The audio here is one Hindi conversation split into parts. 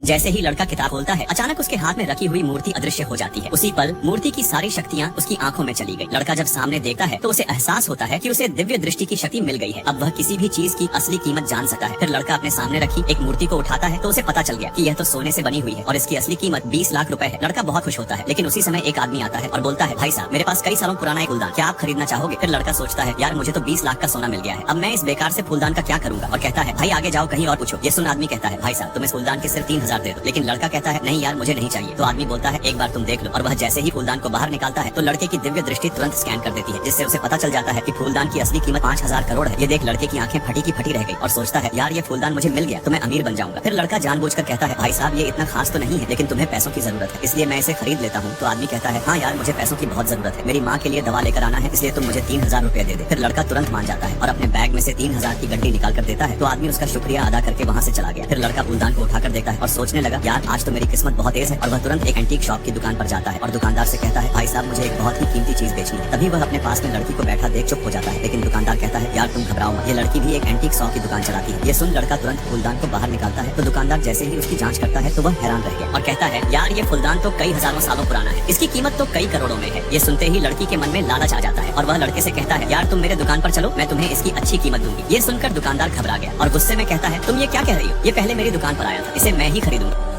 जैसे ही लड़का किताब खोलता है, अचानक उसके हाथ में रखी हुई मूर्ति अदृश्य हो जाती है। उसी पल मूर्ति की सारी शक्तियाँ उसकी आंखों में चली गई। लड़का जब सामने देखता है तो उसे एहसास होता है कि उसे दिव्य दृष्टि की शक्ति मिल गई है। अब वह किसी भी चीज की असली कीमत जान सकता है। फिर लड़का अपने सामने रखी एक मूर्ति को उठाता है तो उसे पता चल गया कि यह तो सोने से बनी हुई है और इसकी असली कीमत 20 लाख रुपए है। लड़का बहुत खुश होता है, लेकिन उसी समय एक आदमी आता है और बोलता है, भाई साहब, मेरे पास कई सालों पुराना एक फूलदान, क्या आप खरीदना चाहोगे? फिर लड़का सोचता है, यार मुझे तो 20 लाख का सोना मिल गया है, अब मैं इस बेकार से फूलदान का क्या करूंगा? और कहता है, भाई आगे जाओ, कहीं और पूछो। ये सुन आदमी कहता है, भाई साहब, तुम इस फूलदान के सिर्फ 3000 दे दो। लेकिन लड़का कहता है, नहीं यार, मुझे नहीं चाहिए। तो आदमी बोलता है, एक बार तुम देख लो। और वह जैसे ही फूलदान को बाहर निकालता है तो लड़के की दिव्य दृष्टि तुरंत स्कैन कर देती है, जिससे उसे पता चल जाता है कि फूलदान की असली कीमत 5000 करोड़ है। ये देख लड़के की आंखें फटी की फटी रह गई और सोचता है, यार ये फूलदान मुझे मिल गया तो मैं अमीर बन जाऊंगा। फिर लड़का जानबूझकर कहता है, भाई साहब, ये इतना खास तो नहीं है, लेकिन तुम्हें पैसों की जरूरत है, इसलिए मैं इसे खरीद लेता हूँ। तो आदमी कहता है, हाँ यार, मुझे पैसों की बहुत जरूरत है, मेरी माँ के लिए दवा लेकर आना है, इसलिए तुम मुझे 3000 रुपए दे दे। फिर लड़का तुरंत मान जाता है और अपने बैग में से 3000 की गड्डी निकाल कर देता है। तो आदमी उसका शुक्रिया अदा करके वहाँ से चला गया। फिर लड़का फूलदान को उठाकर देखता है और सोचने लगा, यार आज तो मेरी किस्मत बहुत तेज है। और वह तुरंत एक एंटीक शॉप की दुकान पर जाता है और दुकानदार से कहता है, भाई साहब, मुझे एक बहुत ही कीमती चीज बेचनी है। तभी वह अपने पास में लड़की को बैठा देख चुप हो जाता है। लेकिन दुकानदार कहता है, यार तुम घबराओ मत, ये लड़की भी एक एंटीक शॉप की दुकान चलाती है। ये सुन लड़का तुरंत फूलदान को बाहर निकालता है। तो दुकानदार जैसे ही उसकी जांच करता है तो वह हैरान रह गया और कहता है, यार ये फूलदान तो कई हजारों सालों पुराना है, इसकी कीमत तो कई करोड़ों में है। ये सुनते ही लड़की के मन में लालच आ जाता है और वह लड़के से कहता है, यार तुम मेरे दुकान पर चलो, मैं तुम्हें इसकी अच्छी कीमत दूंगी। ये सुनकर दुकानदार घबरा गया और गुस्से में कहता है, तुम ये क्या कह रही हो? ये पहले मेरी दुकान पर आया था, इसे मैं ही खरीदूंगा।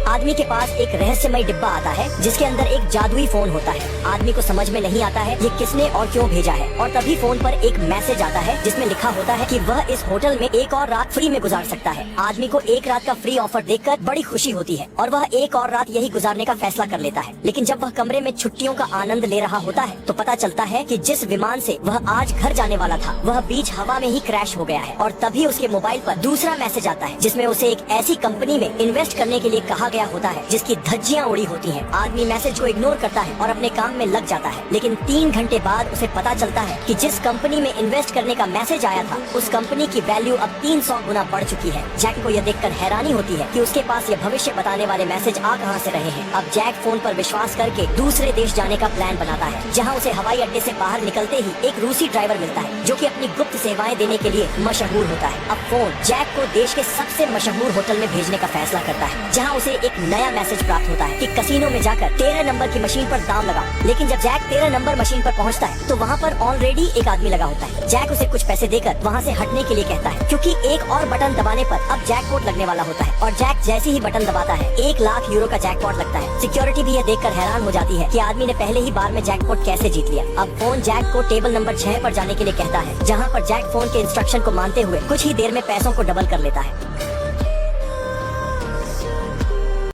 आदमी के पास एक रहस्यमय डिब्बा आता है जिसके अंदर एक जादुई फोन होता है। आदमी को समझ में नहीं आता है ये किसने और क्यों भेजा है। और तभी फोन पर एक मैसेज आता है जिसमें लिखा होता है कि वह इस होटल में एक और रात फ्री में गुजार सकता है। आदमी को एक रात का फ्री ऑफर देखकर बड़ी खुशी होती है और वह एक और रात यही गुजारने का फैसला कर लेता है। लेकिन जब वह कमरे में छुट्टियों का आनंद ले रहा होता है तो पता चलता है कि जिस विमान से वह आज घर जाने वाला था वह बीच हवा में ही क्रैश हो गया है। और तभी उसके मोबाइल पर दूसरा मैसेज आता है जिसमें उसे एक ऐसी कंपनी में इन्वेस्ट करने के लिए कहा गया होता है जिसकी धज्जियां उड़ी होती हैं। आदमी मैसेज को इग्नोर करता है और अपने काम में लग जाता है। लेकिन 3 घंटे बाद उसे पता चलता है कि जिस कंपनी में इन्वेस्ट करने का मैसेज आया था उस कंपनी की वैल्यू अब 300 गुना बढ़ चुकी है। जैक को यह देखकर हैरानी होती है कि उसके पास ये भविष्य बताने वाले मैसेज आ कहां से रहे हैं। अब जैक फोन पर विश्वास करके दूसरे देश जाने का प्लान बनाता है, जहाँ उसे हवाई अड्डे से बाहर निकलते ही एक रूसी ड्राइवर मिलता है जो कि अपनी गुप्त सेवाएं देने के लिए मशहूर होता है। अब फोन जैक को देश के सबसे मशहूर होटल में भेजने का फैसला करता है, जहाँ उसे एक नया मैसेज प्राप्त होता है कि कसीनो में जाकर 13 नंबर की मशीन पर दांव लगाओ। लेकिन जब जैक 13 नंबर मशीन पर पहुंचता है तो वहां पर ऑलरेडी एक आदमी लगा होता है। जैक उसे कुछ पैसे देकर वहां से हटने के लिए कहता है, क्योंकि एक और बटन दबाने पर अब जैकपॉट लगने वाला होता है। और जैक जैसे ही बटन दबाता है 1 लाख यूरो का जैकपॉट लगता है। सिक्योरिटी भी यह देखकर हैरान हो जाती है कि आदमी ने पहले ही बार में जैकपॉट कैसे जीत लिया। अब फोन जैक को टेबल नंबर 6 पर जाने के लिए कहता है, जहाँ पर जैक फोन के इंस्ट्रक्शन को मानते हुए कुछ ही देर में पैसों को डबल कर लेता है।